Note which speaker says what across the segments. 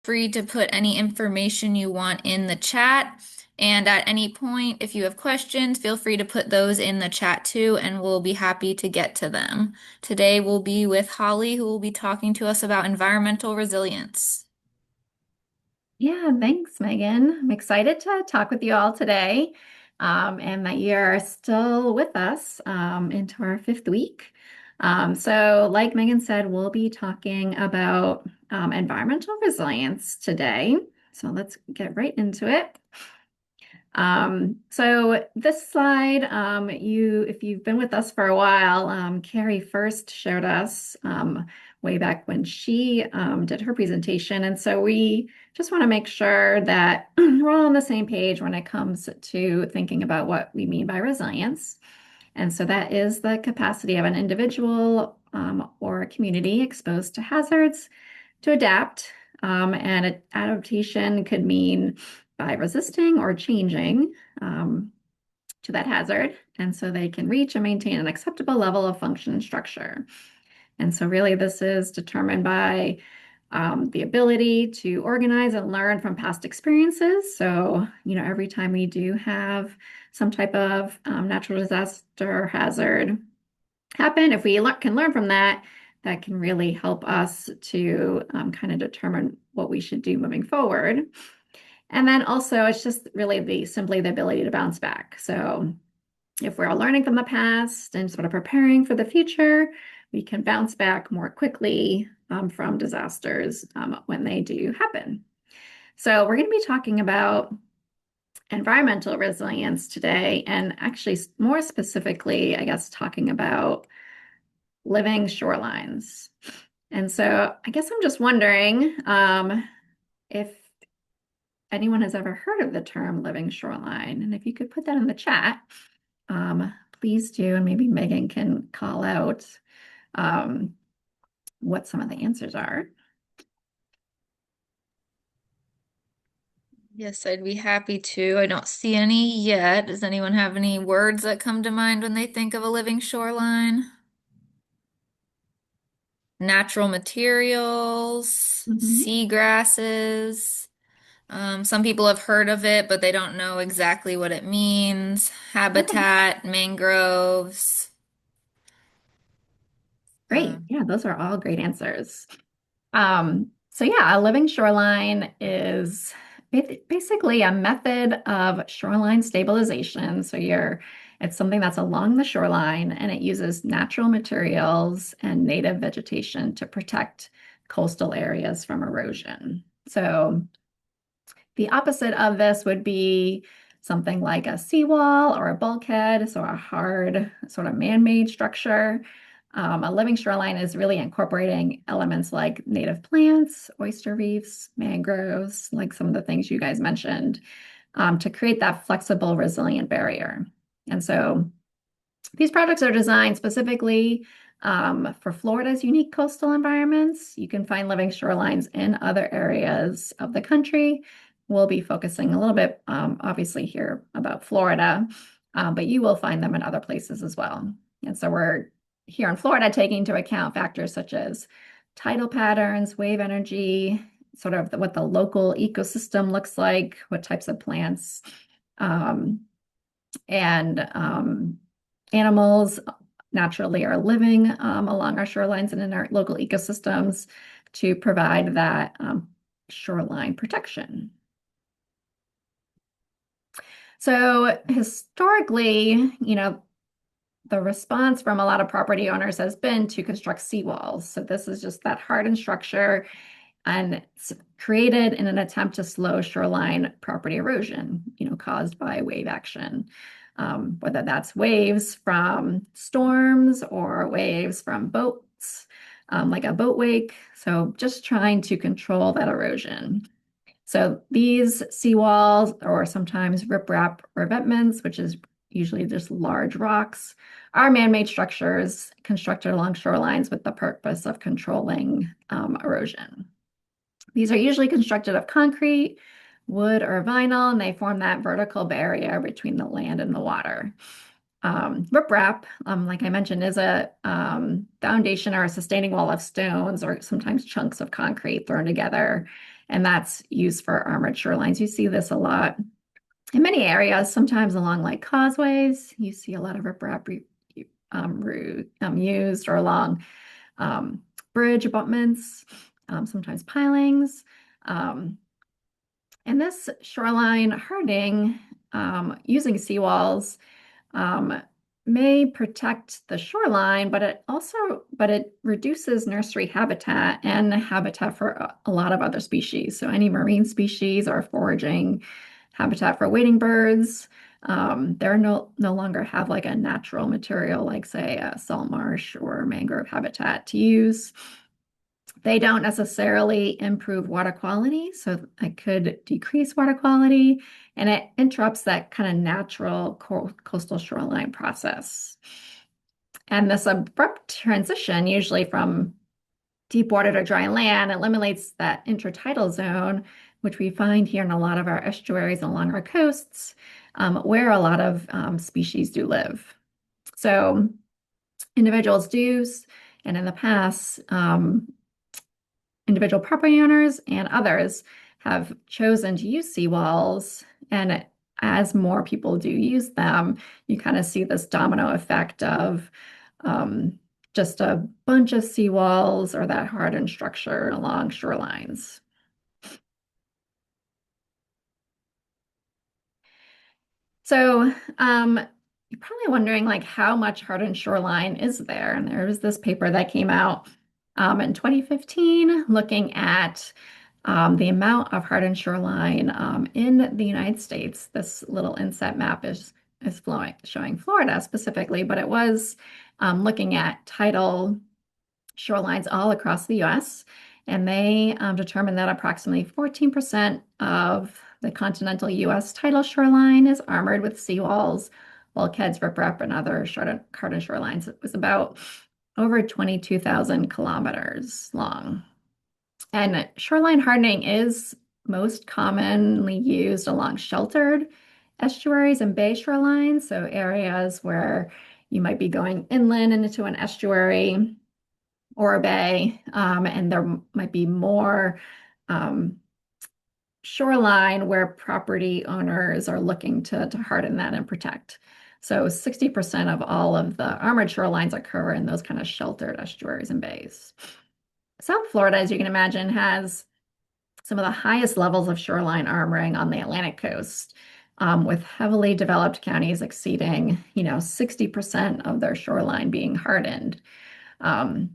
Speaker 1: Free to put any information you want in the chat. And at any point, if you have questions, feel free to put those in the chat too, and we'll be happy to get to them. Today we'll be with Holly, who will be talking to us about environmental resilience.
Speaker 2: Yeah, thanks, Megan. I'm excited to talk with you all today, and that you're still with us into our fifth week. So, like Megan said, we'll be talking about environmental resilience today. So let's get right into it. So this slide, if you've been with us for a while, Carrie first showed us way back when she did her presentation. And so we just want to make sure that we're all on the same page when it comes to thinking about what we mean by resilience. And so that is the capacity of an individual or a community exposed to hazards to adapt. And adaptation could mean by resisting or changing to that hazard. And so they can reach and maintain an acceptable level of function and structure. And so really this is determined by the ability to organize and learn from past experiences. So, every time we do have some type of natural disaster hazard happen, if we can learn from that, that can really help us to kind of determine what we should do moving forward. And then also, it's just really simply the ability to bounce back. So if we're learning from the past and sort of preparing for the future, we can bounce back more quickly from disasters when they do happen. So we're going to be talking about environmental resilience today, and actually more specifically, I guess, talking about living shorelines. And so I guess I'm just wondering if anyone has ever heard of the term living shoreline. And if you could put that in the chat, please do. And maybe Megan can call out um, what some of the answers are.
Speaker 1: Yes, I'd be happy to. I don't see any yet. Does anyone have any words that come to mind when they think of a living shoreline? Natural materials,
Speaker 2: Mhm.
Speaker 1: seagrasses. Some people have heard of it, but they don't know exactly what it means.
Speaker 2: Okay,
Speaker 1: Habitat, mangroves.
Speaker 2: great.
Speaker 1: Um,
Speaker 2: Yeah, those are all great answers. So yeah, a living shoreline is basically a method of shoreline stabilization. It's something that's along the shoreline and it uses natural materials and native vegetation to protect coastal areas from erosion. So the opposite of this would be something like a seawall or a bulkhead, so a hard sort of man-made structure. A living shoreline is really incorporating elements like native plants, oyster reefs, mangroves, like some of the things you guys mentioned, to create that flexible, resilient barrier. And so these projects are designed specifically for Florida's unique coastal environments. You can find living shorelines in other areas of the country. We'll be focusing a little bit, obviously, here about Florida, but you will find them in other places as well. And so we're here in Florida taking into account factors such as tidal patterns, wave energy, sort of what the local ecosystem looks like, what types of plants. Um, and animals naturally are living along our shorelines and in our local ecosystems to provide that shoreline protection. So historically, the response from a lot of property owners has been to construct seawalls. So this is just that hardened structure and it's created in an attempt to slow shoreline property erosion, caused by wave action. Whether that's waves from storms or waves from boats, like a boat wake. So just trying to control that erosion. So these seawalls, or sometimes riprap revetments, which is usually just large rocks, are man-made structures constructed along shorelines with the purpose of controlling erosion. These are usually constructed of concrete, wood, or vinyl, and they form that vertical barrier between the land and the water. Riprap, like I mentioned, is a foundation or a sustaining wall of stones or sometimes chunks of concrete thrown together. and that's used for armored shorelines. You see this a lot in many areas, sometimes along like causeways. You see a lot of riprap used, or along um, bridge abutments, sometimes pilings. Um, and this shoreline hardening using seawalls um, may protect the shoreline, but it reduces nursery habitat and habitat for a lot of other species. So any marine species or foraging habitat for wading birds, they're no longer have like a natural material like say a salt marsh or mangrove habitat to use. They don't necessarily improve water quality, so it could decrease water quality, and it interrupts that kind of natural coastal shoreline process. And this abrupt transition, usually from deep water to dry land, eliminates that intertidal zone, which we find here in a lot of our estuaries along our coasts, where a lot of species do live. So individuals do, and in the past, individual property owners and others have chosen to use seawalls. And as more people do use them, you kind of see this domino effect of um, just a bunch of seawalls or that hardened structure along shorelines. So you're probably wondering like how much hardened shoreline is there? And there was this paper that came out in 2015 looking at the amount of hardened shoreline in the United States. This little inset map is showing Florida specifically, but it was looking at tidal shorelines all across the US. And they determined that approximately 14% of the continental US tidal shoreline is armored with seawalls, bulkheads, riprap, and other hardened shorelines. It was about over 22,000 kilometers long. And shoreline hardening is most commonly used along sheltered estuaries and bay shorelines, so areas where you might be going inland into an estuary or a bay, and there might be more um, shoreline where property owners are looking to harden that and protect. So 60% of all of the armored shorelines occur in those kind of sheltered estuaries and bays. South Florida, as you can imagine, has some of the highest levels of shoreline armoring on the Atlantic coast, with heavily developed counties exceeding, 60% of their shoreline being hardened. Um,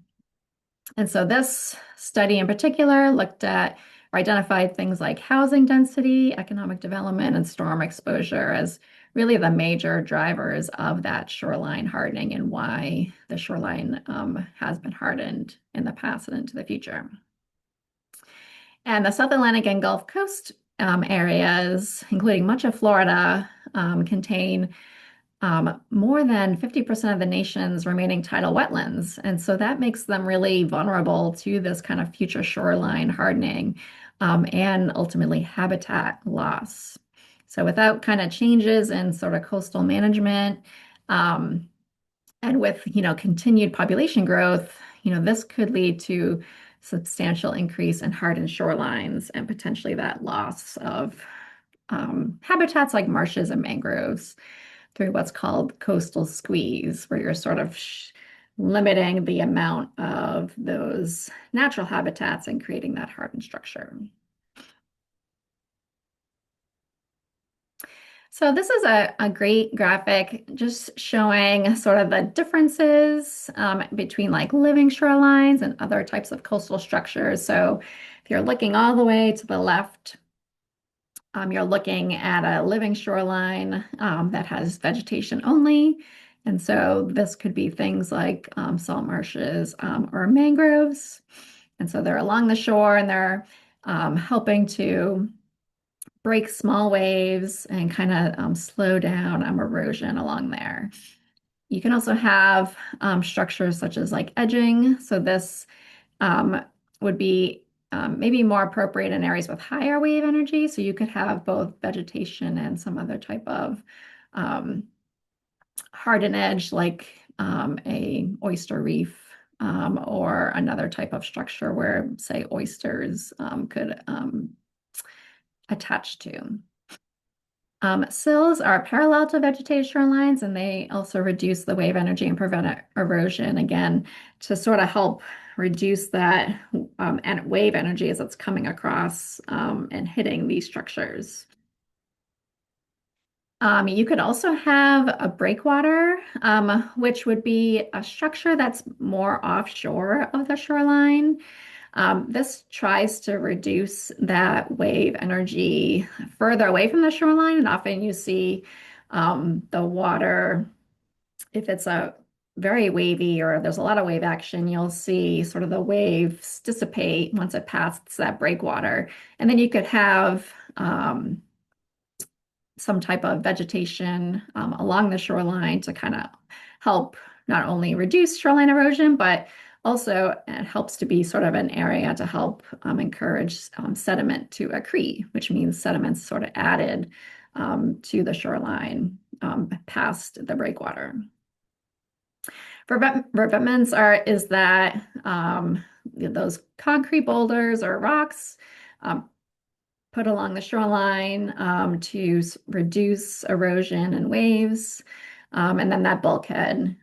Speaker 2: and so this study in particular looked at or identified things like housing density, economic development, and storm exposure as really the major drivers of that shoreline hardening and why the shoreline has been hardened in the past and into the future. And the South Atlantic and Gulf Coast areas, including much of Florida, contain more than 50% of the nation's remaining tidal wetlands. And so that makes them really vulnerable to this kind of future shoreline hardening and ultimately habitat loss. So without kind of changes in sort of coastal management um, and with, continued population growth, this could lead to substantial increase in hardened shorelines and potentially that loss of habitats like marshes and mangroves through what's called coastal squeeze, where you're sort of limiting the amount of those natural habitats and creating that hardened structure. So this is a great graphic just showing sort of the differences between like living shorelines and other types of coastal structures. So if you're looking all the way to the left, you're looking at a living shoreline that has vegetation only. And so this could be things like salt marshes or mangroves. And so they're along the shore and they're helping to break small waves and kind of slow down erosion along there. You can also have structures such as like edging. So this um, would be maybe more appropriate in areas with higher wave energy. So you could have both vegetation and some other type of um, hardened edge, like a oyster reef or another type of structure where, say, oysters could attach to. Sills are parallel to vegetated shorelines, and they also reduce the wave energy and prevent erosion, again, to sort of help reduce that and wave energy as it's coming across and hitting these structures. You could also have a breakwater, which would be a structure that's more offshore of the shoreline. This tries to reduce that wave energy further away from the shoreline, and often you see the water, if it's a very wavy or there's a lot of wave action, you'll see sort of the waves dissipate once it passes that breakwater. And then you could have some type of vegetation along the shoreline to kind of help not only reduce shoreline erosion, but also it helps to be sort of an area to help encourage sediment to accrete, which means sediment's sort of added to the shoreline past the breakwater. Revetments is that those concrete boulders or rocks put along the shoreline to reduce erosion and waves. And then that bulkhead,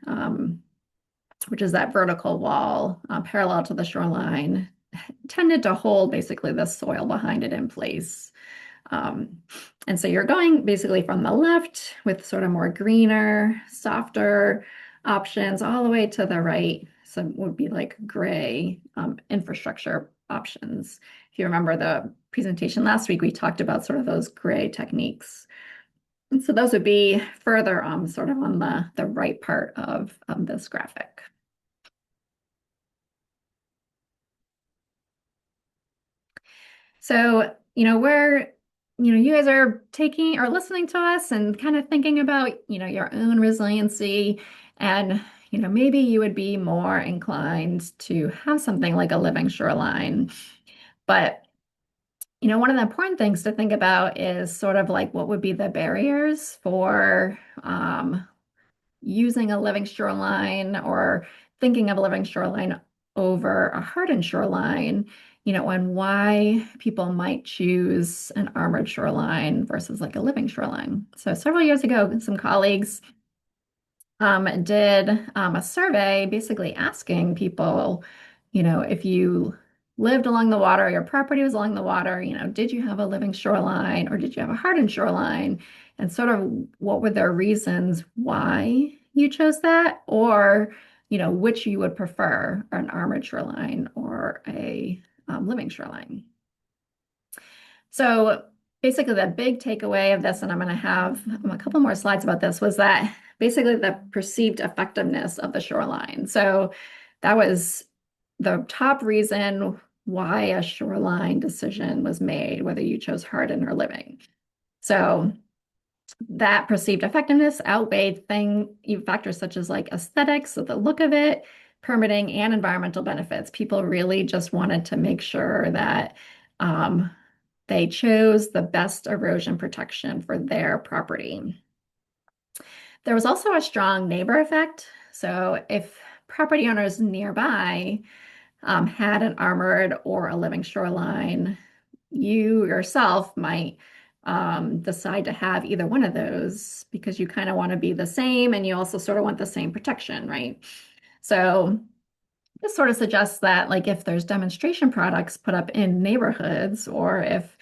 Speaker 2: which is that vertical wall parallel to the shoreline, tended to hold basically the soil behind it in place. And so you're going basically from the left with sort of more greener, softer options all the way to the right. So it would be like gray infrastructure options. If you remember the presentation last week, we talked about sort of those gray techniques. And so those would be further sort of on the right part of this graphic. So, you guys are taking or listening to us and kind of thinking about, your own resiliency and, maybe you would be more inclined to have something like a living shoreline. But, one of the important things to think about is sort of like what would be the barriers for using a living shoreline or thinking of a living shoreline over a hardened shoreline, and why people might choose an armored shoreline versus like a living shoreline. So several years ago, some colleagues did a survey basically asking people, if you lived along the water, your property was along the water, did you have a living shoreline or did you have a hardened shoreline? And sort of what were their reasons why you chose that, or, which you would prefer, an armored shoreline or a living shoreline. So basically the big takeaway of this, and I'm going to have a couple more slides about this, was that basically the perceived effectiveness of the shoreline. So that was the top reason why a shoreline decision was made, whether you chose hardened or living. So that perceived effectiveness outweighed factors such as like aesthetics, so the look of it, permitting, and environmental benefits. People really just wanted to make sure that they chose the best erosion protection for their property. There was also a strong neighbor effect. So if property owners nearby had an armored or a living shoreline, you yourself might decide to have either one of those because you kind of want to be the same and you also sort of want the same protection, right? So this sort of suggests that like if there's demonstration products put up in neighborhoods, or if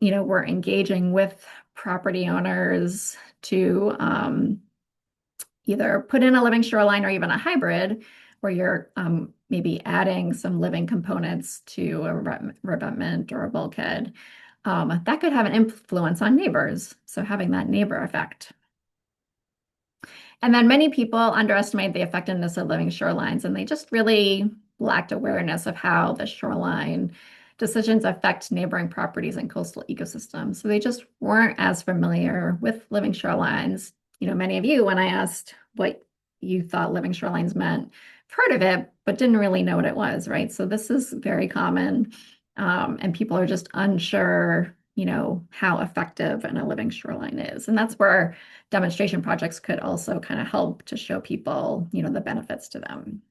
Speaker 2: we're engaging with property owners to either put in a living shoreline or even a hybrid where you're maybe adding some living components to a revetment or a bulkhead, that could have an influence on neighbors. So having that neighbor effect. And then many people underestimate the effectiveness of living shorelines, and they just really lacked awareness of how the shoreline decisions affect neighboring properties and coastal ecosystems. So they just weren't as familiar with living shorelines. Many of you, when I asked what you thought living shorelines meant, heard of it, but didn't really know what it was, right? So this is very common, and people are just unsure, how effective a living shoreline is. And that's where demonstration projects could also kind of help to show people, the benefits to them.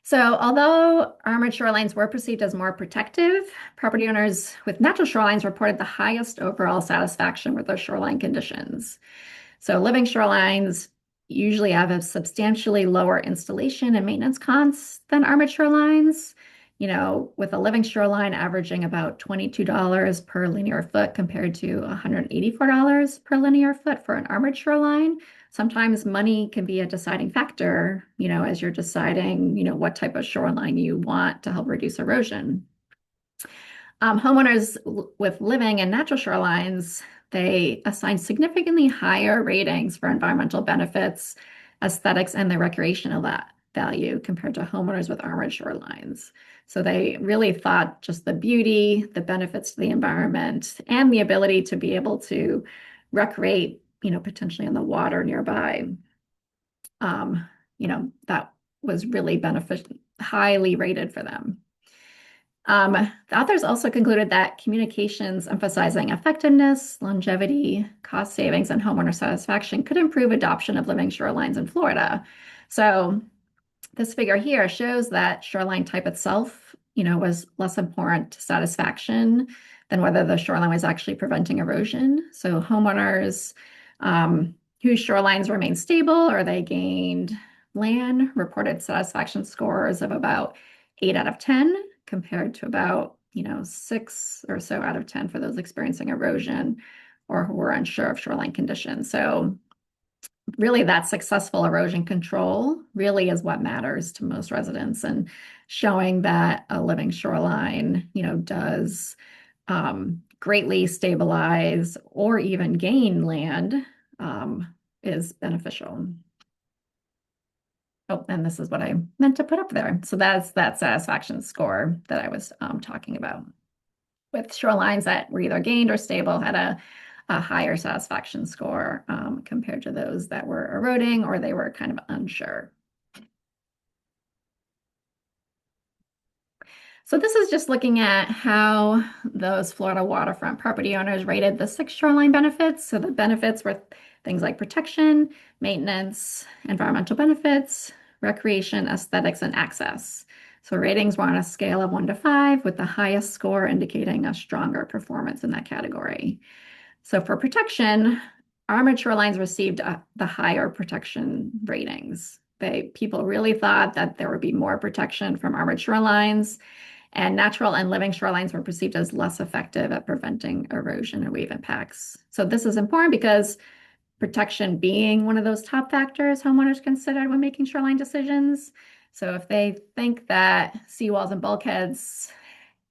Speaker 2: So, although armored shorelines were perceived as more protective, property owners with natural shorelines reported the highest overall satisfaction with their shoreline conditions. So, living shorelines usually have a substantially lower installation and maintenance costs than armored shorelines. With a living shoreline averaging about $22 per linear foot compared to $184 per linear foot for an armored shoreline. Sometimes money can be a deciding factor, as you're deciding, what type of shoreline you want to help reduce erosion. Homeowners with living and natural shorelines, they assign significantly higher ratings for environmental benefits, aesthetics, and the recreational value compared to homeowners with armored shorelines. So they really thought just the beauty, the benefits to the environment, and the ability to be able to recreate, potentially in the water nearby. That was really beneficial, highly rated for them. The authors also concluded that communications emphasizing effectiveness, longevity, cost savings, and homeowner satisfaction could improve adoption of living shorelines in Florida. So this figure here shows that shoreline type itself, was less important to satisfaction than whether the shoreline was actually preventing erosion. So homeowners whose shorelines remained stable or they gained land reported satisfaction scores of about 8 out of 10 compared to about, 6 or so out of 10 for those experiencing erosion or who were unsure of shoreline conditions. So really that successful erosion control really is what matters to most residents, and showing that a living shoreline, does greatly stabilize or even gain land is beneficial. Oh, and this is what I meant to put up there. So that's that satisfaction score that I was talking about. With shorelines that were either gained or stable had a higher satisfaction score compared to those that were eroding or they were kind of unsure. So this is just looking at how those Florida waterfront property owners rated the 6 shoreline benefits. So the benefits were things like protection, maintenance, environmental benefits, recreation, aesthetics, and access. So ratings were on a scale of 1 to 5, with the highest score indicating a stronger performance in that category. So for protection, armored shorelines received the higher protection ratings. People really thought that there would be more protection from armored shorelines, and natural and living shorelines were perceived as less effective at preventing erosion and wave impacts. So this is important because protection being one of those top factors homeowners considered when making shoreline decisions. So if they think that seawalls and bulkheads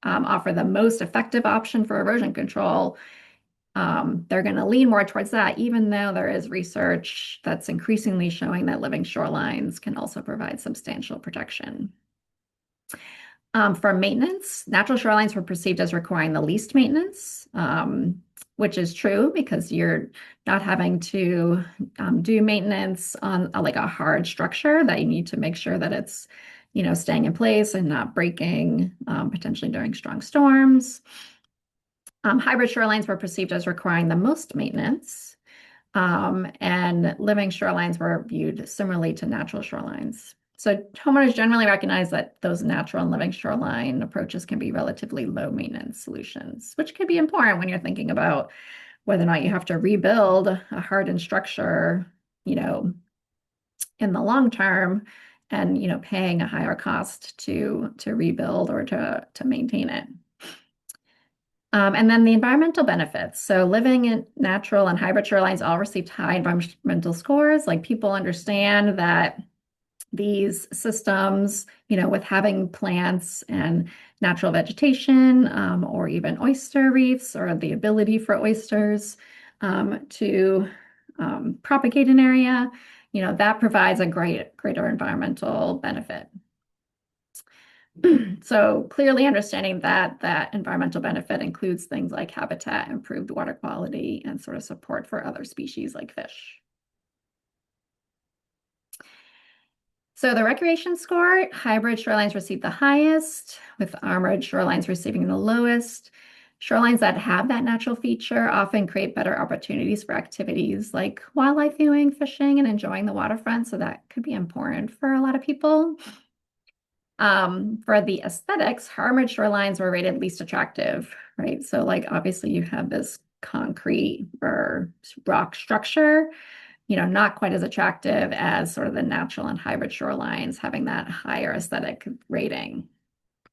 Speaker 2: offer the most effective option for erosion control, they're going to lean more towards that, even though there is research that's increasingly showing that living shorelines can also provide substantial protection. For maintenance, natural shorelines were perceived as requiring the least maintenance, which is true because you're not having to do maintenance on like a hard structure that you need to make sure that it's, staying in place and not breaking potentially during strong storms. Hybrid shorelines were perceived as requiring the most maintenance, and living shorelines were viewed similarly to natural shorelines. So homeowners generally recognize that those natural and living shoreline approaches can be relatively low maintenance solutions, which can be important when you're thinking about whether or not you have to rebuild a hardened structure, in the long term, and paying a higher cost to rebuild or to maintain it. And then the environmental benefits. So living in natural and hybrid shorelines all received high environmental scores. Like people understand that these systems, with having plants and natural vegetation, or even oyster reefs, or the ability for oysters to propagate an area, that provides a greater environmental benefit. So clearly understanding that environmental benefit includes things like habitat, improved water quality, and sort of support for other species like fish. So the recreation score, hybrid shorelines received the highest, with armored shorelines receiving the lowest. Shorelines that have that natural feature often create better opportunities for activities like wildlife viewing, fishing, and enjoying the waterfront. So that could be important for a lot of people. For the aesthetics, armored shorelines were rated least attractive, right? So, like, obviously, you have this concrete or rock structure, not quite as attractive as sort of the natural and hybrid shorelines, having that higher aesthetic rating.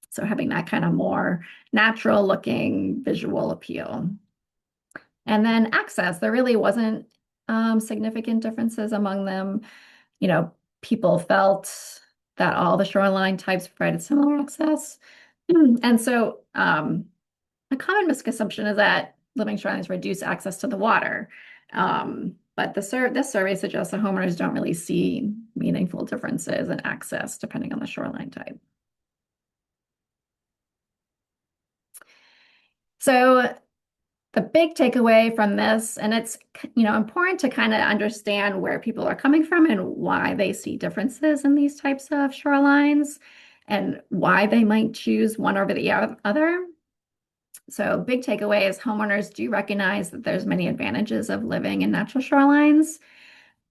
Speaker 2: So, having that kind of more natural looking visual appeal. And then access, there really wasn't significant differences among them. You know, people felt that all the shoreline types provided similar access. And so a common misconception is that living shorelines reduce access to the water. But this survey suggests that homeowners don't really see meaningful differences in access depending on the shoreline type. So the big takeaway from this, and it's important to kind of understand where people are coming from and why they see differences in these types of shorelines and why they might choose one over the other. So big takeaway is homeowners do recognize that there's many advantages of living in natural shorelines,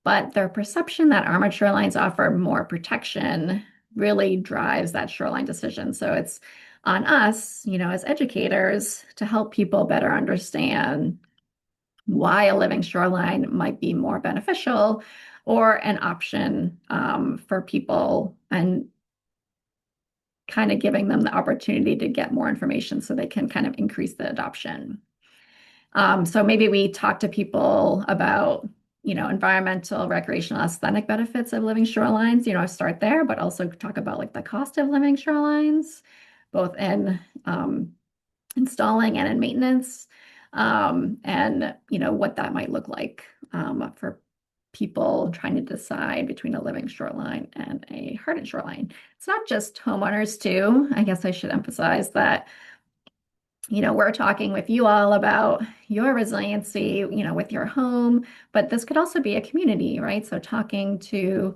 Speaker 2: but their perception that armored shorelines offer more protection really drives that shoreline decision. So it's on us, as educators, to help people better understand why a living shoreline might be more beneficial or an option for people, and kind of giving them the opportunity to get more information so they can kind of increase the adoption. So maybe we talk to people about, environmental, recreational, aesthetic benefits of living shorelines, start there, but also talk about like the cost of living shorelines, both in installing and in maintenance, and what that might look like for people trying to decide between a living shoreline and a hardened shoreline. It's not just homeowners too. I guess I should emphasize that we're talking with you all about your resiliency, with your home, but this could also be a community, right? So talking to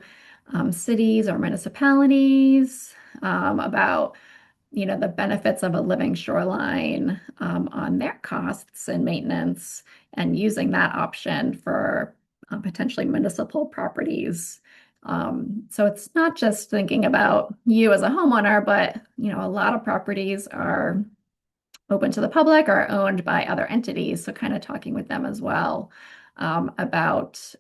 Speaker 2: cities or municipalities about the benefits of a living shoreline on their costs and maintenance, and using that option for potentially municipal properties. So it's not just thinking about you as a homeowner, but a lot of properties are open to the public or owned by other entities. So kind of talking with them as well about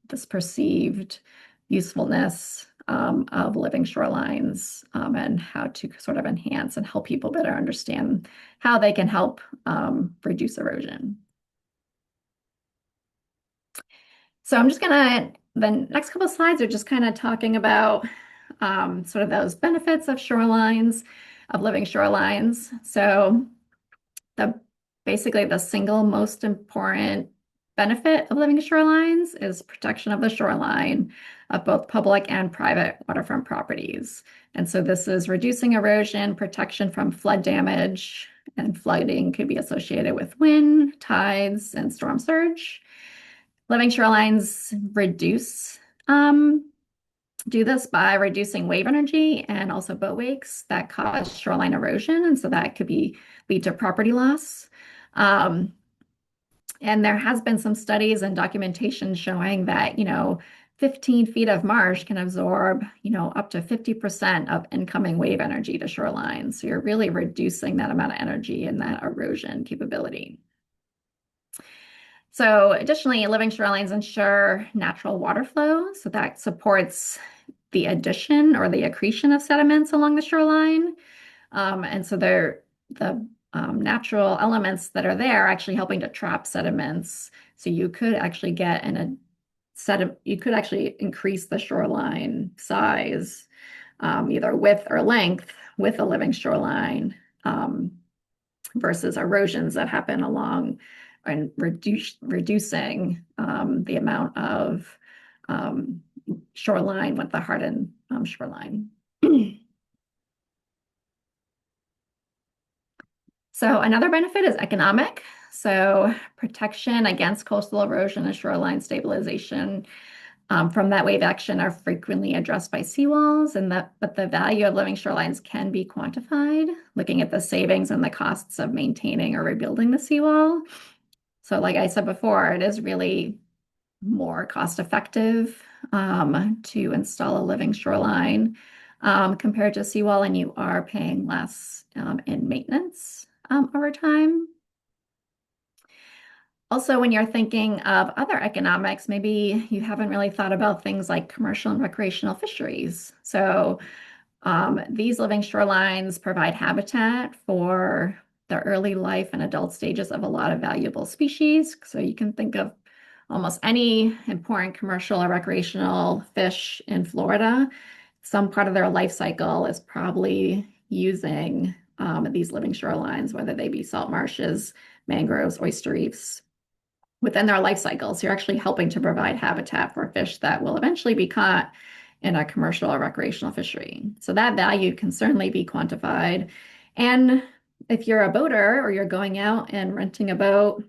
Speaker 2: this perceived usefulness of living shorelines, and how to sort of enhance and help people better understand how they can help reduce erosion. So the next couple of slides are just kind of talking about sort of those benefits of shorelines, of living shorelines. So the basically the single most important benefit of living shorelines is protection of the shoreline of both public and private waterfront properties. And so this is reducing erosion, protection from flood damage, and flooding could be associated with wind, tides, and storm surge. Living shorelines do this by reducing wave energy and also boat wakes that cause shoreline erosion. And so that could lead to property loss. And there has been some studies and documentation showing that, 15 feet of marsh can absorb, up to 50% of incoming wave energy to shoreline. So you're really reducing that amount of energy and that erosion capability. So additionally, living shorelines ensure natural water flow. So that supports the addition or the accretion of sediments along the shoreline. And so the natural elements that are there are actually helping to trap sediments. So you could actually you could actually increase the shoreline size, either width or length with a living shoreline, versus erosions that happen along and reducing the amount of shoreline with the hardened shoreline. So another benefit is economic. So protection against coastal erosion and shoreline stabilization from that wave action are frequently addressed by seawalls, but the value of living shorelines can be quantified, looking at the savings and the costs of maintaining or rebuilding the seawall. So like I said before, it is really more cost effective to install a living shoreline. compared to seawall, and you are paying less in maintenance over time. Also, when you're thinking of other economics, maybe you haven't really thought about things like commercial and recreational fisheries. So these living shorelines provide habitat for the early life and adult stages of a lot of valuable species. So you can think of almost any important commercial or recreational fish in Florida. Some part of their life cycle is probably using these living shorelines, whether they be salt marshes, mangroves, oyster reefs within their life cycle. So you're actually helping to provide habitat for fish that will eventually be caught in a commercial or recreational fishery. So that value can certainly be quantified. And if you're a boater or you're going out and renting a boat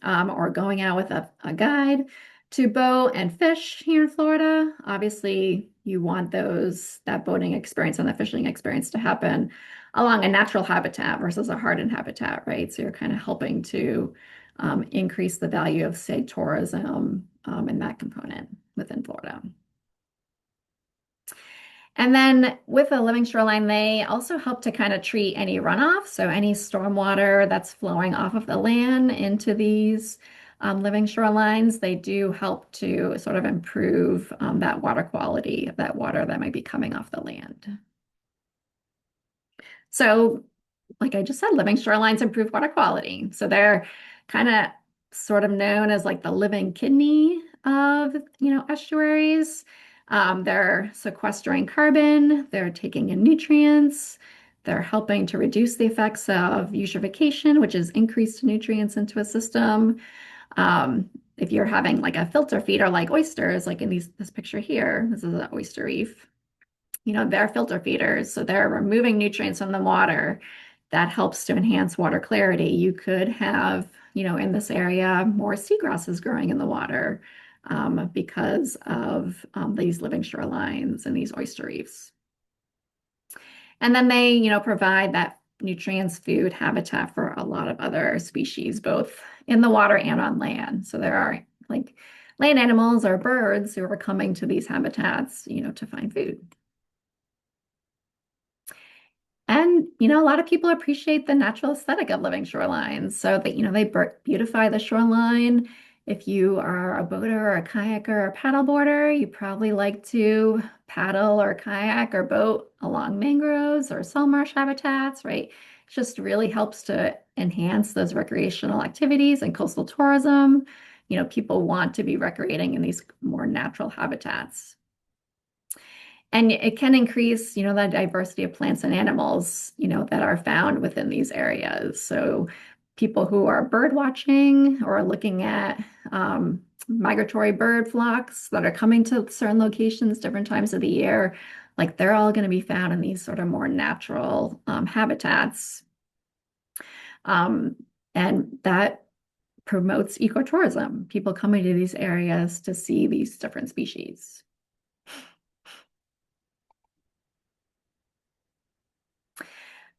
Speaker 2: or going out with a guide to boat and fish here in Florida, obviously you want that boating experience and the fishing experience to happen along a natural habitat versus a hardened habitat, right? So you're kind of helping to increase the value of, say, tourism in that component within Florida. And then with a living shoreline, they also help to kind of treat any runoff. So any stormwater that's flowing off of the land into these living shorelines, they do help to sort of improve that water quality of that water that might be coming off the land. So like I just said, living shorelines improve water quality. So they're kind of sort of known as like the living kidney of, estuaries. They're sequestering carbon, they're taking in nutrients, they're helping to reduce the effects of eutrophication, which is increased nutrients into a system. If you're having like a filter feeder like oysters, like in this picture here, this is an oyster reef, they're filter feeders, so they're removing nutrients from the water. That helps to enhance water clarity. You could have, in this area, more seagrasses growing in the water because of these living shorelines and these oyster reefs. And then they, provide that nutrients, food, habitat for a lot of other species, both in the water and on land. So there are like land animals or birds who are coming to these habitats, to find food. And, a lot of people appreciate the natural aesthetic of living shorelines. So that, they beautify the shoreline. If you are a boater or a kayaker or a paddleboarder, you probably like to paddle or kayak or boat along mangroves or salt marsh habitats, right? It just really helps to enhance those recreational activities and coastal tourism. People want to be recreating in these more natural habitats. And it can increase, the diversity of plants and animals, that are found within these areas. So people who are bird watching or looking at migratory bird flocks that are coming to certain locations, different times of the year, like they're all going to be found in these sort of more natural habitats. Um, and that promotes ecotourism, people coming to these areas to see these different species.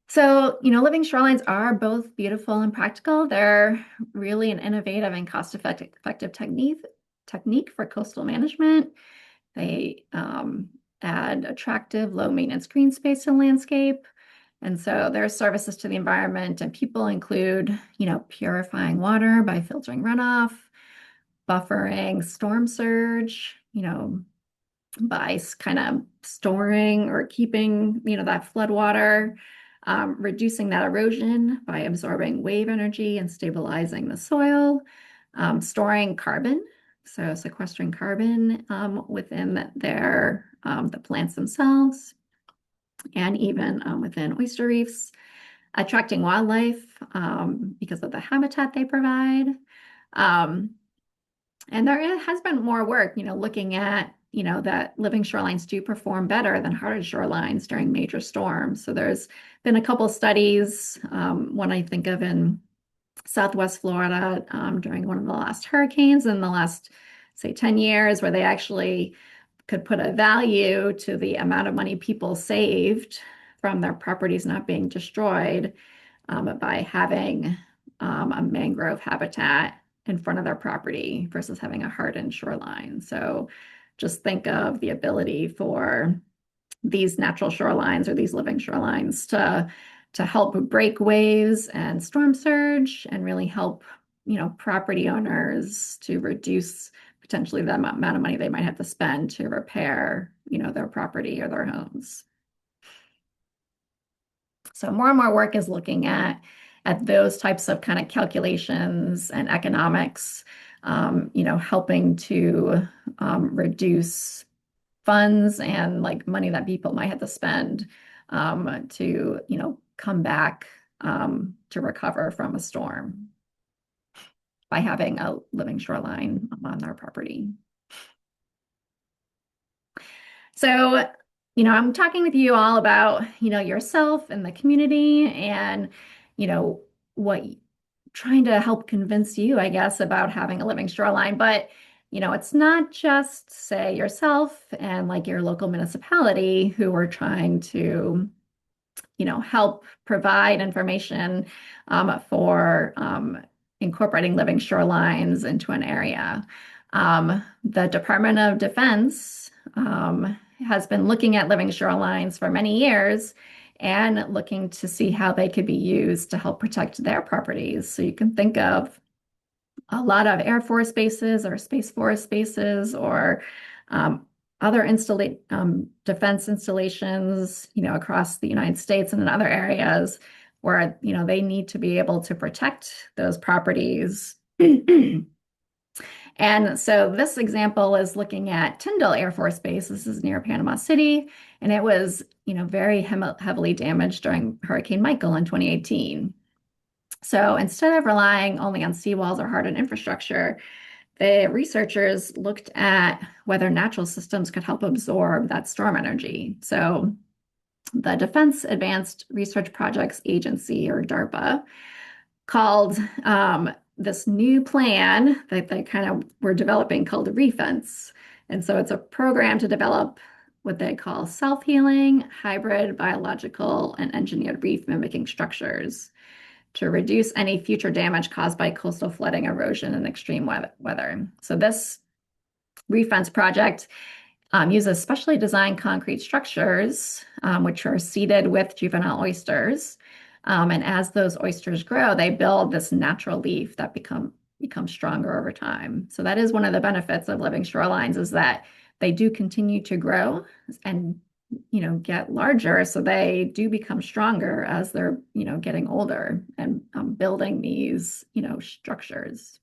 Speaker 2: So, living shorelines are both beautiful and practical. They're really an innovative and cost-effective technique for coastal management. They add attractive, low-maintenance green space and landscape. And so their services to the environment and people include, purifying water by filtering runoff, buffering storm surge, by kind of storing or keeping, that flood water, reducing that erosion by absorbing wave energy and stabilizing the soil, storing carbon, so sequestering carbon within the plants themselves, and even within oyster reefs, attracting wildlife because of the habitat they provide. Um, and there has been more work, looking at, that living shorelines do perform better than hardened shorelines during major storms. So there's been a couple studies, one I think of in Southwest Florida during one of the last hurricanes in the last, say, 10 years, where they actually could put a value to the amount of money people saved from their properties not being destroyed by having a mangrove habitat in front of their property versus having a hardened shoreline. So just think of the ability for these natural shorelines or these living shorelines to help break waves and storm surge and really help, property owners to reduce potentially the amount of money they might have to spend to repair, their property or their homes. So more and more work is looking at those types of kind of calculations and economics, helping to reduce funds and like money that people might have to spend to, come back to recover from a storm by having a living shoreline on their property. So, I'm talking with you all about, yourself and the community and, what trying to help convince you, I guess, about having a living shoreline. But, it's not just, say, yourself and like your local municipality who are trying to, help provide information for incorporating living shorelines into an area. The Department of Defense has been looking at living shorelines for many years and looking to see how they could be used to help protect their properties. So you can think of a lot of Air Force bases or Space Force bases or um, other defense installations, across the United States and in other areas where, they need to be able to protect those properties. And so this example is looking at Tyndall Air Force Base. This is near Panama City, and it was, very heavily damaged during Hurricane Michael in 2018. So instead of relying only on seawalls or hardened infrastructure, the researchers looked at whether natural systems could help absorb that storm energy. So the Defense Advanced Research Projects Agency, or DARPA, called this new plan that they kind of were developing called Refence. And so it's a program to develop what they call self-healing, hybrid, biological, and engineered reef mimicking structures to reduce any future damage caused by coastal flooding, erosion, and extreme weather. So this Refence project uses specially designed concrete structures, which are seeded with juvenile oysters. And as those oysters grow, they build this natural leaf that becomes stronger over time. So that is one of the benefits of living shorelines is that they do continue to grow and get larger. So they do become stronger as they're, getting older and building these, structures.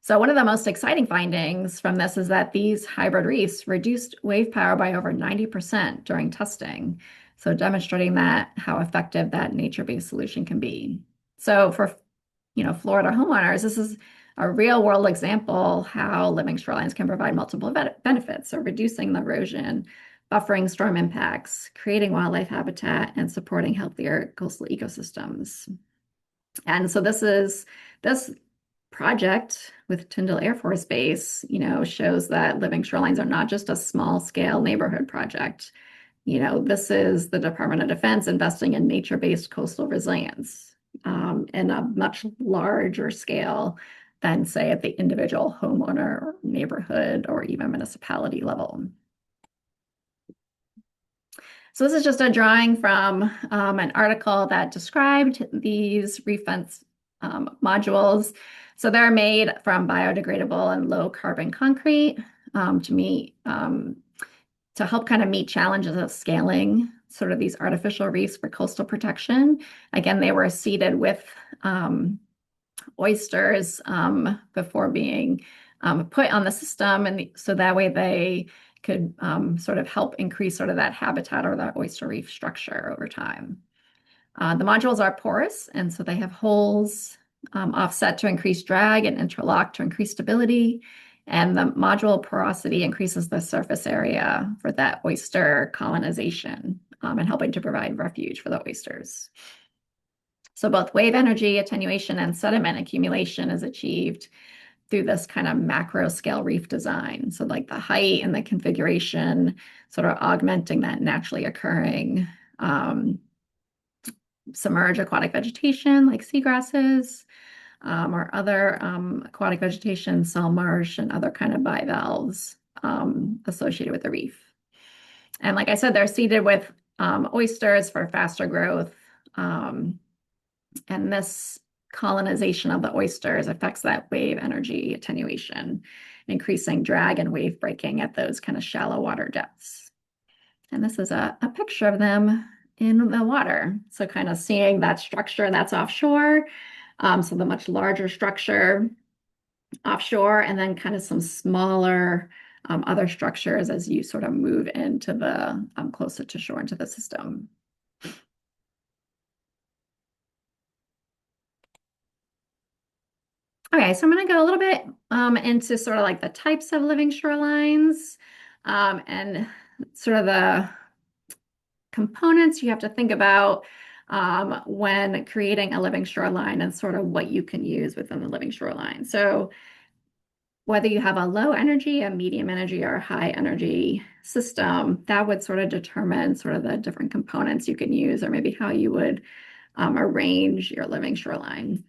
Speaker 2: So one of the most exciting findings from this is that these hybrid reefs reduced wave power by over 90% during testing. So demonstrating that how effective that nature-based solution can be. So for, Florida homeowners, this is a real world example how living shorelines can provide multiple benefits. So reducing the erosion, buffering storm impacts, creating wildlife habitat, and supporting healthier coastal ecosystems. And so this project with Tyndall Air Force Base, shows that living shorelines are not just a small scale neighborhood project. This is the Department of Defense investing in nature-based coastal resilience in a much larger scale than, say, at the individual homeowner or neighborhood or even municipality level. So this is just a drawing from an article that described these Refence modules. So they're made from biodegradable and low carbon concrete to help kind of meet challenges of scaling sort of these artificial reefs for coastal protection. Again, they were seeded with oysters before being put on the system, and so that way they could sort of help increase sort of that habitat or that oyster reef structure over time. The modules are porous, and so they have holes offset to increase drag and interlock to increase stability. And the module porosity increases the surface area for that oyster colonization and helping to provide refuge for the oysters. So both wave energy attenuation and sediment accumulation is achieved through this kind of macro scale reef design. So like the height and the configuration sort of augmenting that naturally occurring submerged aquatic vegetation like seagrasses or other aquatic vegetation, salt marsh, and other kind of bivalves associated with the reef. And like I said, they're seeded with oysters for faster growth. Um, and this colonization of the oysters affects that wave energy attenuation, increasing drag and wave breaking at those kind of shallow water depths. And this is a picture of them in the water. So kind of seeing that structure that's offshore. So the much larger structure offshore, and then kind of some smaller other structures as you sort of move into the closer to shore into the system. Okay, so I'm going to go a little bit into sort of like the types of living shorelines and sort of the components you have to think about when creating a living shoreline and sort of what you can use within the living shoreline. So whether you have a low energy, a medium energy, or a high energy system, that would sort of determine sort of the different components you can use or maybe how you would arrange your living shoreline.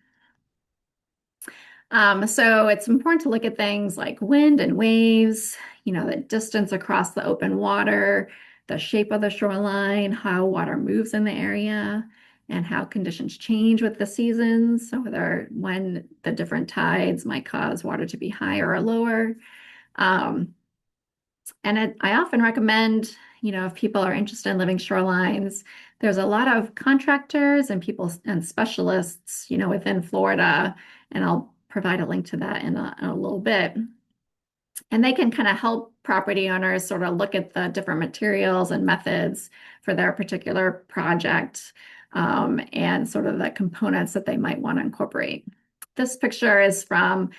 Speaker 2: So it's important to look at things like wind and waves, the distance across the open water, the shape of the shoreline, how water moves in the area, and how conditions change with the seasons. So whether when the different tides might cause water to be higher or lower. Um, I often recommend, if people are interested in living shorelines, there's a lot of contractors and people and specialists, within Florida, and I'll provide a link to that in a little bit. And they can kind of help property owners sort of look at the different materials and methods for their particular project and sort of the components that they might want to incorporate. This picture is from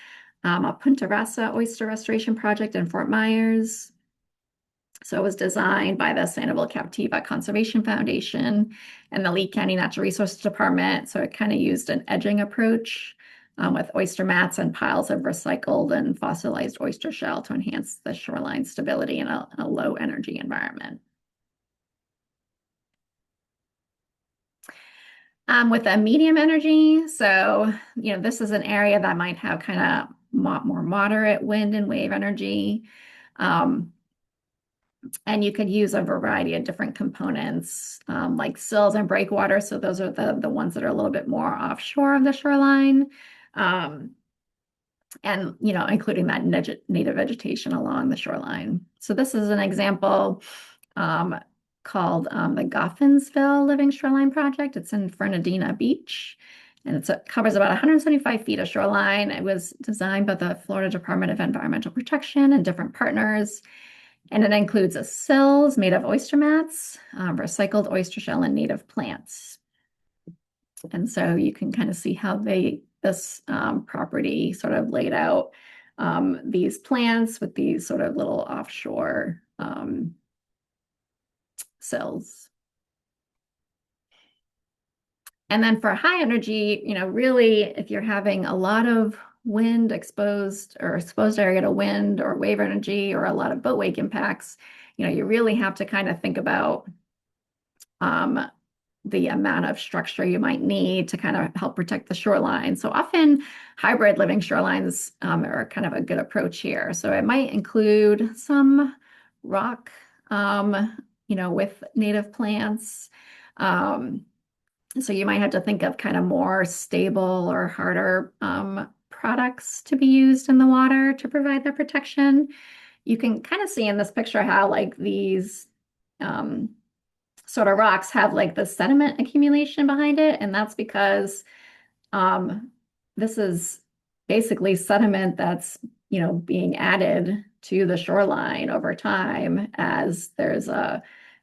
Speaker 2: a Punta Rasa oyster restoration project in Fort Myers. So it was designed by the Sanibel Captiva Conservation Foundation and the Lee County Natural Resources Department. So it kind of used an edging approach with oyster mats and piles of recycled and fossilized oyster shell to enhance the shoreline stability in a low energy environment. With a medium energy, so this is an area that might have kind of more moderate wind and wave energy. Um, And you could use a variety of different components like sills and breakwater. So those are the ones that are a little bit more offshore of the shoreline. Um, and, including that native vegetation along the shoreline. So this is an example um, called the Goffinsville Living Shoreline Project. It's in Fernandina Beach. And it covers about 175 feet of shoreline. It was designed by the Florida Department of Environmental Protection and different partners. And it includes a sills made of oyster mats, recycled oyster shell, and native plants. And so you can kind of see how this property sort of laid out these plants with these sort of little offshore sills. And then for high energy, really, if you're having a lot of wind exposed or exposed area to wind or wave energy or a lot of boat wake impacts, you really have to kind of think about um, the amount of structure you might need to kind of help protect the shoreline. So often hybrid living shorelines are kind of a good approach here. So it might include some rock, with native plants. So you might have to think of kind of more stable or harder products to be used in the water to provide the protection. You can kind of see in this picture how like these um, sort of rocks have like the sediment accumulation behind it. And that's because um, this is basically sediment that's, being added to the shoreline over time as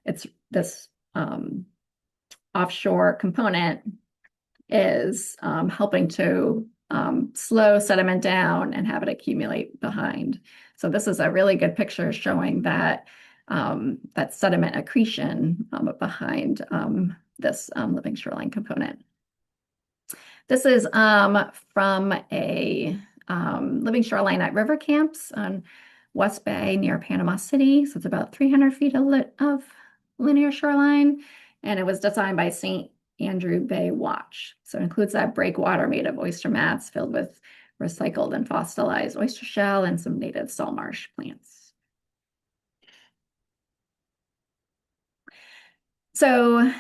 Speaker 2: it's this offshore component is helping to slow sediment down and have it accumulate behind. So this is a really good picture showing that that sediment accretion behind this living shoreline component. This is from a living shoreline at river camps on West Bay near Panama City. So it's about 300 feet of linear shoreline. And it was designed by St. Andrew Bay Watch. So it includes that breakwater made of oyster mats filled with recycled and fossilized oyster shell and some native salt marsh plants. So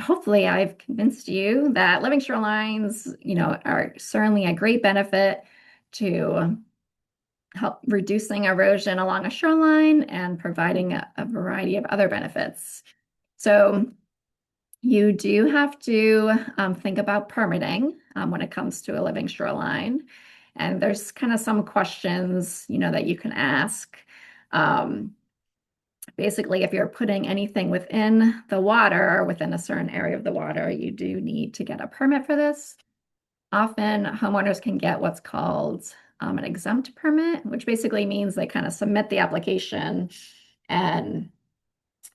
Speaker 2: hopefully I've convinced you that living shorelines, are certainly a great benefit to help reducing erosion along a shoreline and providing a variety of other benefits. So you do have to think about permitting when it comes to a living shoreline. And there's kind of some questions, that you can ask. Um, Basically, if you're putting anything within the water or within a certain area of the water, you do need to get a permit for this. Often homeowners can get what's called an exempt permit, which basically means they kind of submit the application and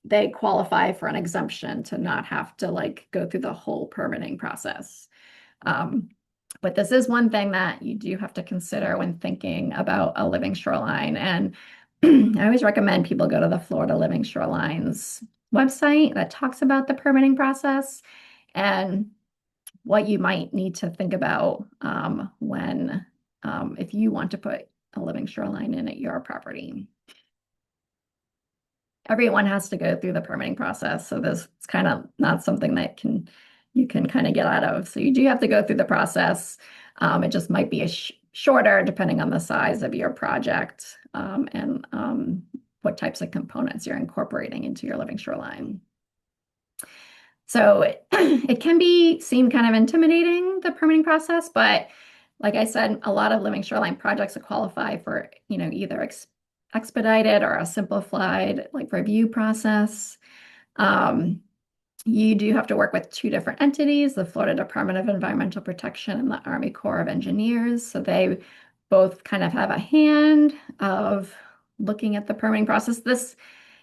Speaker 2: they qualify for an exemption to not have to like go through the whole permitting process. Um, but this is one thing that you do have to consider when thinking about a living shoreline. And I always recommend people go to the Florida Living Shorelines website that talks about the permitting process and what you might need to think about when, if you want to put a living shoreline in at your property. Everyone has to go through the permitting process. So this is kind of not something that you can kind of get out of. So you do have to go through the process. It just might be a shorter depending on the size of your project and what types of components you're incorporating into your living shoreline. So it can seem kind of intimidating, the permitting process, but like I said, a lot of living shoreline projects that qualify for, either expedited or a simplified like review process. Um, you do have to work with two different entities, the Florida Department of Environmental Protection and the Army Corps of Engineers. So they both kind of have a hand of looking at the permitting process. This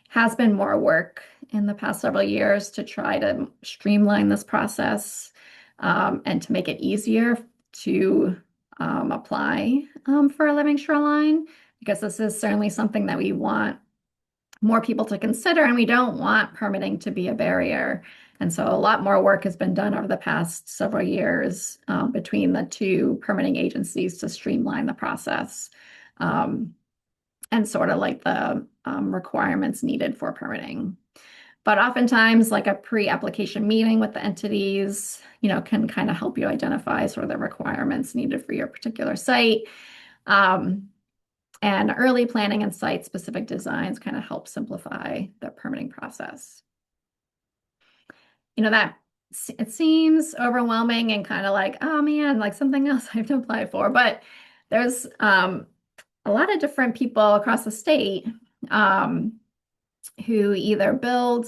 Speaker 2: has been more work in the past several years to try to streamline this process and to make it easier to apply for a living shoreline, because this is certainly something that we want more people to consider, and we don't want permitting to be a barrier. And so a lot more work has been done over the past several years between the two permitting agencies to streamline the process and sort of like the requirements needed for permitting. But oftentimes, like a pre-application meeting with the entities, can kind of help you identify sort of the requirements needed for your particular site. And early planning and site-specific designs kind of help simplify the permitting process. That it seems overwhelming and kind of like, oh man, like something else I have to apply for. But there's a lot of different people across the state who either build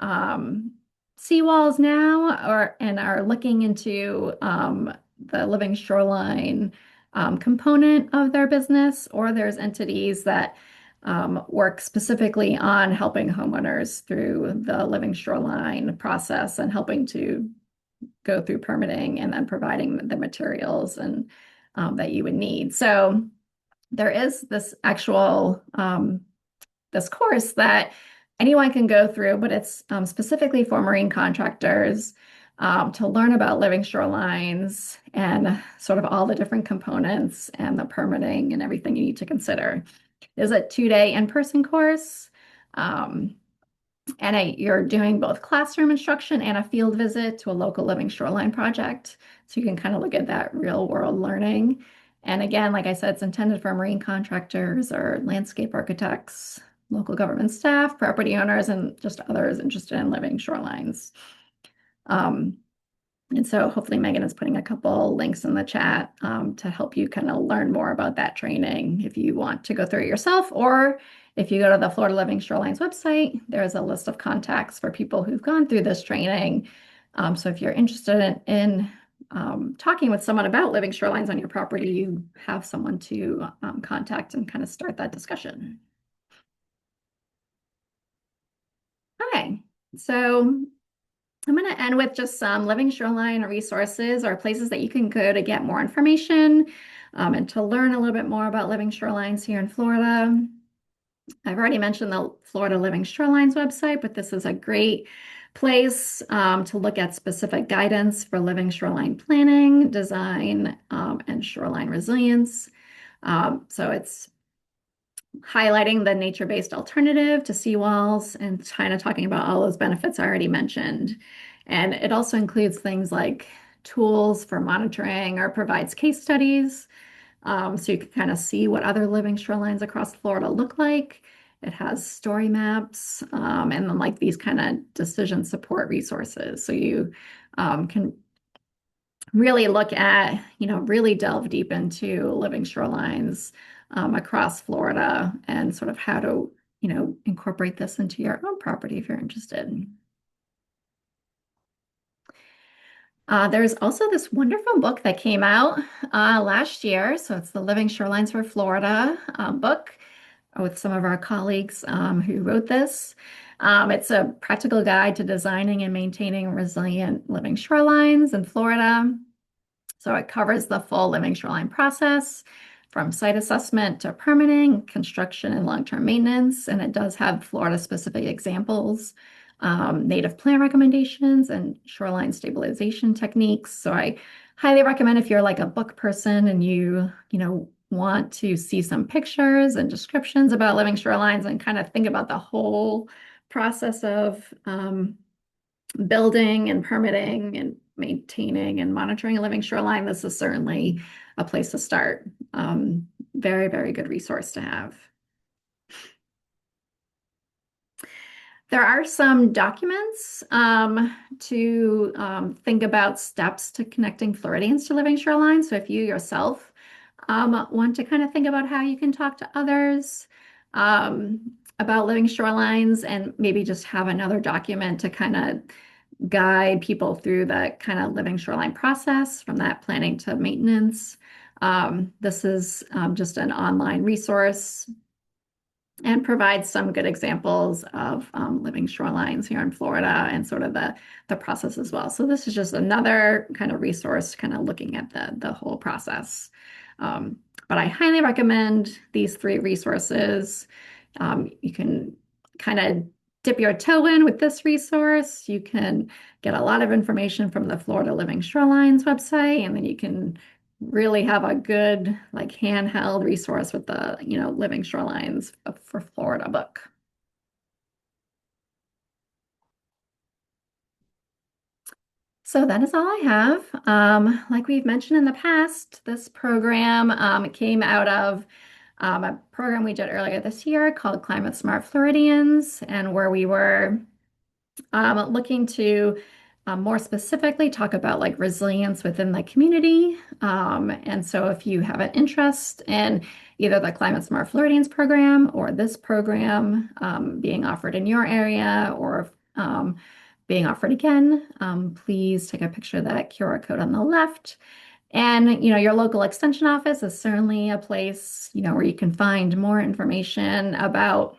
Speaker 2: seawalls now and are looking into the living shoreline component of their business, or there's entities that work specifically on helping homeowners through the living shoreline process and helping to go through permitting and then providing the materials and that you would need. So there is this actual this course that anyone can go through, but it's specifically for marine contractors to learn about living shorelines and sort of all the different components and the permitting and everything you need to consider. It's a 2-day in-person course. And you're doing both classroom instruction and a field visit to a local living shoreline project. So you can kind of look at that real world learning. And again, like I said, it's intended for marine contractors or landscape architects, local government staff, property owners, and just others interested in living shorelines. And so hopefully Megan is putting a couple links in the chat to help you kind of learn more about that training if you want to go through it yourself, or if you go to the Florida Living Shorelines website, there's a list of contacts for people who've gone through this training. So if you're interested in talking with someone about living shorelines on your property, you have someone to contact and kind of start that discussion. Okay, so I'm going to end with just some living shoreline resources or places that you can go to get more information and to learn a little bit more about living shorelines here in Florida. I've already mentioned the Florida Living Shorelines website, but this is a great place to look at specific guidance for living shoreline planning, design, and shoreline resilience. So it's highlighting the nature-based alternative to seawalls and kind of talking about all those benefits I already mentioned. And it also includes things like tools for monitoring or provides case studies. So you can kind of see what other living shorelines across Florida look like. It has story maps, and then like these kind of decision support resources. So you can really look at, really delve deep into living shorelines across Florida and sort of how to, incorporate this into your own property if you're interested. There's also this wonderful book that came out last year. So it's the Living Shorelines for Florida book with some of our colleagues who wrote this. It's a practical guide to designing and maintaining resilient living shorelines in Florida. So it covers the full living shoreline process from site assessment to permitting, construction, and long-term maintenance. And it does have Florida-specific examples, native plant recommendations, and shoreline stabilization techniques. So I highly recommend if you're like a book person and you want to see some pictures and descriptions about living shorelines and kind of think about the whole process of building and permitting and maintaining and monitoring a living shoreline, this is certainly a place to start. Very, very good resource to have. There are some documents to think about steps to connecting Floridians to living shorelines. So if you yourself want to kind of think about how you can talk to others um, about living shorelines and maybe just have another document to kind of guide people through the kind of living shoreline process from that planning to maintenance. This is just an online resource and provides some good examples of living shorelines here in Florida and sort of the process as well. So this is just another kind of resource kind of looking at the whole process. But I highly recommend these three resources. You can kind of dip your toe in with this resource. You can get a lot of information from the Florida Living Shorelines website, and then you can really have a good like handheld resource with the, Living Shorelines for Florida book. So that is all I have. Like we've mentioned in the past, this program came out of a program we did earlier this year called Climate Smart Floridians, and where we were looking to more specifically talk about like resilience within the community. And so if you have an interest in either the Climate Smart Floridians program or this program being offered in your area or being offered again, please take a picture of that QR code on the left. And, your local extension office is certainly a place, where you can find more information about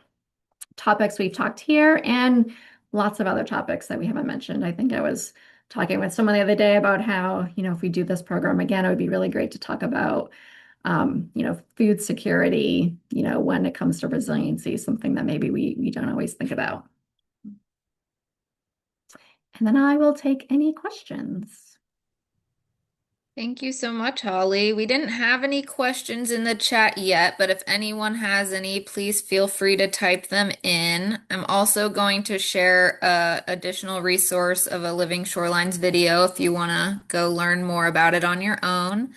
Speaker 2: topics we've talked here and lots of other topics that we haven't mentioned. I think I was talking with someone the other day about how, if we do this program again, it would be really great to talk about, food security, when it comes to resiliency, something that maybe we don't always think about. And then I will take any questions.
Speaker 1: Thank you so much, Holly. We didn't have any questions in the chat yet, but if anyone has any, please feel free to type them in. I'm also going to share a additional resource of a Living Shorelines video if you want to go learn more about it on your own.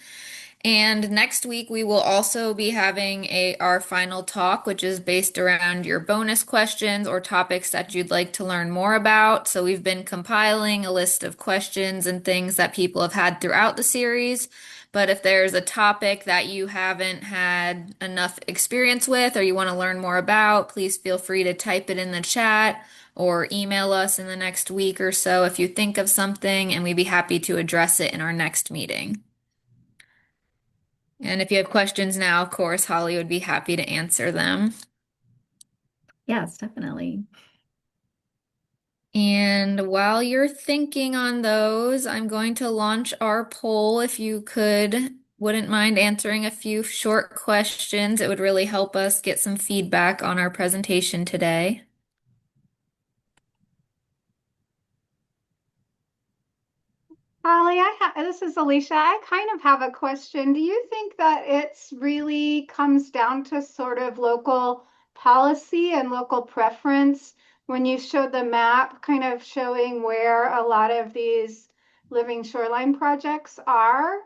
Speaker 1: And next week we will also be having our final talk, which is based around your bonus questions or topics that you'd like to learn more about. So we've been compiling a list of questions and things that people have had throughout the series. But if there's a topic that you haven't had enough experience with or you want to learn more about, please feel free to type it in the chat or email us in the next week or so if you think of something, and we'd be happy to address it in our next meeting. And if you have questions now, of course, Holly would be happy to answer them.
Speaker 2: Yes, definitely.
Speaker 1: And while you're thinking on those, I'm going to launch our poll. If you wouldn't mind answering a few short questions, it would really help us get some feedback on our presentation today.
Speaker 3: Holly, this is Alicia. I kind of have a question. Do you think that it's really comes down to sort of local policy and local preference when you showed the map, kind of showing where a lot of these living shoreline projects are?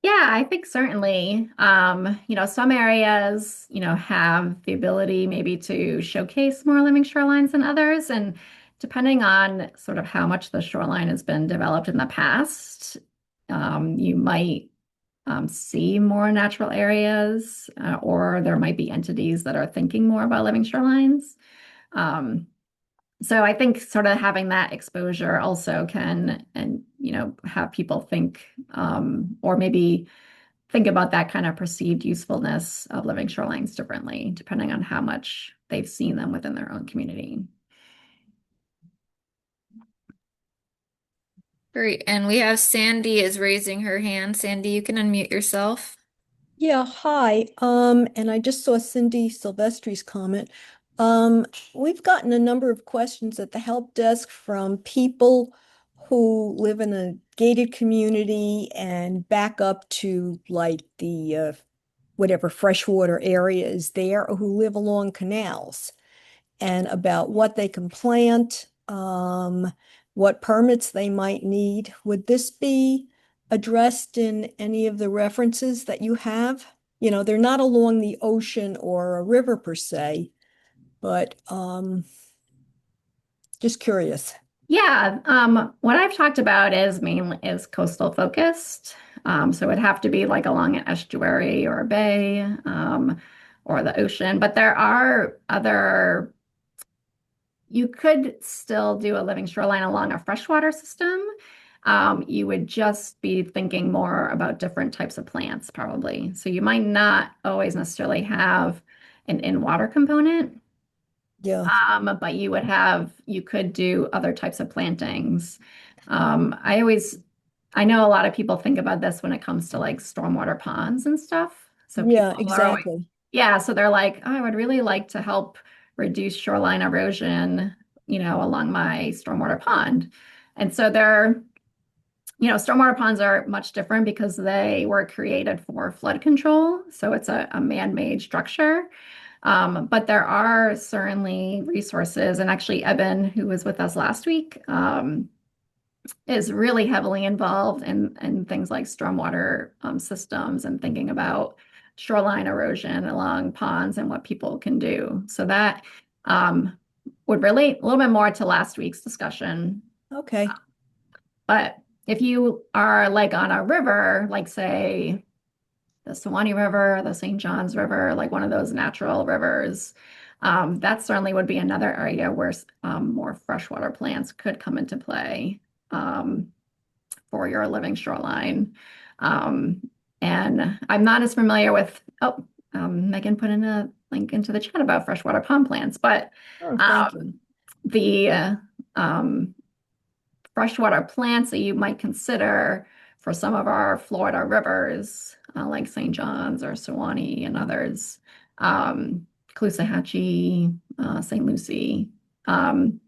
Speaker 2: Yeah, I think certainly. Some areas, have the ability maybe to showcase more living shorelines than others. And depending on sort of how much the shoreline has been developed in the past, you might see more natural areas, or there might be entities that are thinking more about living shorelines. Um, so I think sort of having that exposure also can, and have people think, or maybe think about that kind of perceived usefulness of living shorelines differently, depending on how much they've seen them within their own community.
Speaker 1: Great. And we have Sandy is raising her hand. Sandy, you can unmute yourself.
Speaker 4: Yeah, hi. And I just saw Cindy Silvestri's comment. We've gotten a number of questions at the help desk from people who live in a gated community and back up to like the whatever freshwater area is there, or who live along canals, and about what they can plant, what permits they might need. Would this be addressed in any of the references that you have? They're not along the ocean or a river per se, but just curious.
Speaker 2: Yeah, what I've talked about is mainly is coastal focused. So it'd have to be like along an estuary or a bay, or the ocean. But there are other, you could still do a living shoreline along a freshwater system. You would just be thinking more about different types of plants, probably. So you might not always necessarily have an in-water component.
Speaker 4: Yeah,
Speaker 2: But you could do other types of plantings. I always, I know a lot of people think about this when it comes to like stormwater ponds and stuff. So
Speaker 4: yeah,
Speaker 2: people are always,
Speaker 4: exactly.
Speaker 2: yeah, so they're like, oh, I would really like to help reduce shoreline erosion, along my stormwater pond. And so stormwater ponds are much different because they were created for flood control. So it's a man-made structure. But there are certainly resources, and actually, Eben, who was with us last week, is really heavily involved in things like stormwater systems and thinking about shoreline erosion along ponds and what people can do. So that um, would relate a little bit more to last week's discussion.
Speaker 4: Okay.
Speaker 2: But if you are like on a river, like say the Suwannee River, the St. Johns River, like one of those natural rivers. That certainly would be another area where more freshwater plants could come into play, um, for your living shoreline. Um, and I'm not as familiar with, Megan put in a link into the chat about freshwater pond plants, but
Speaker 4: Oh, thank you.
Speaker 2: um, the freshwater plants that you might consider for some of our Florida rivers, like St. John's or Suwannee and others, Caloosahatchee, St. Lucie. Um,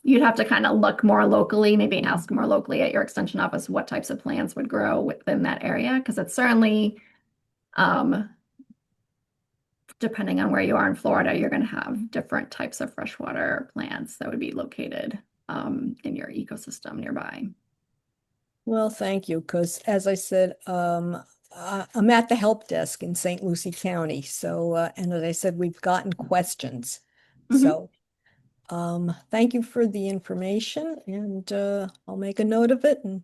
Speaker 2: you'd have to kind of look more locally, maybe ask more locally at your extension office what types of plants would grow within that area, because it's certainly, um, depending on where you are in Florida, you're going to have different types of freshwater plants that would be located in your ecosystem nearby.
Speaker 4: Well, thank you, because as I said, I'm at the help desk in St. Lucie County. So, and as I said, we've gotten questions.
Speaker 2: Mhm.
Speaker 4: So, thank you for the information, and I'll make a note of it and,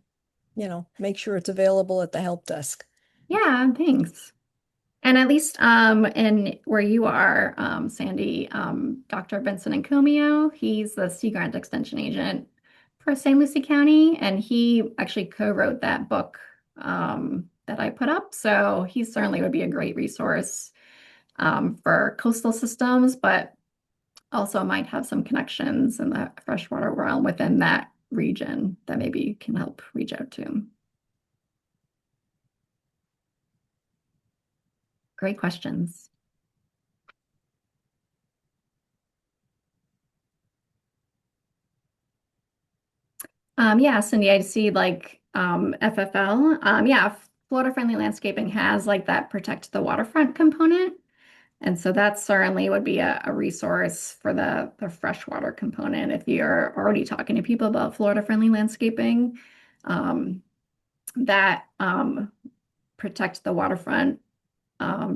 Speaker 4: make sure it's available at the help desk.
Speaker 2: Yeah, thanks. And at least in where you are, Sandy, Dr. Vincent Encomio, he's the Sea Grant Extension Agent for St. Lucie County, and he actually co-wrote that book that I put up. So he certainly would be a great resource for coastal systems, but also might have some connections in the freshwater realm within that region that maybe you can help reach out to. Great questions. Yeah, Cindy, I see like FFL. Yeah, Florida Friendly Landscaping has like that protect the waterfront component. And so that certainly would be a resource for the freshwater component if you're already talking to people about Florida Friendly Landscaping. Um, that protect the waterfront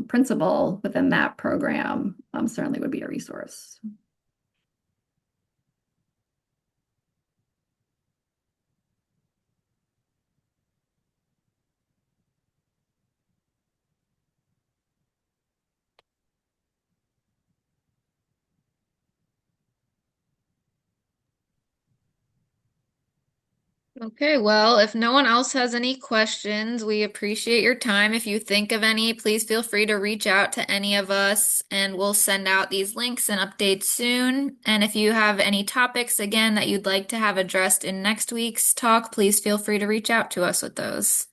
Speaker 2: principle within that program certainly would be a resource.
Speaker 1: Okay, well, if no one else has any questions, we appreciate your time. If you think of any, please feel free to reach out to any of us and we'll send out these links and updates soon. And if you have any topics, again, that you'd like to have addressed in next week's talk, please feel free to reach out to us with those.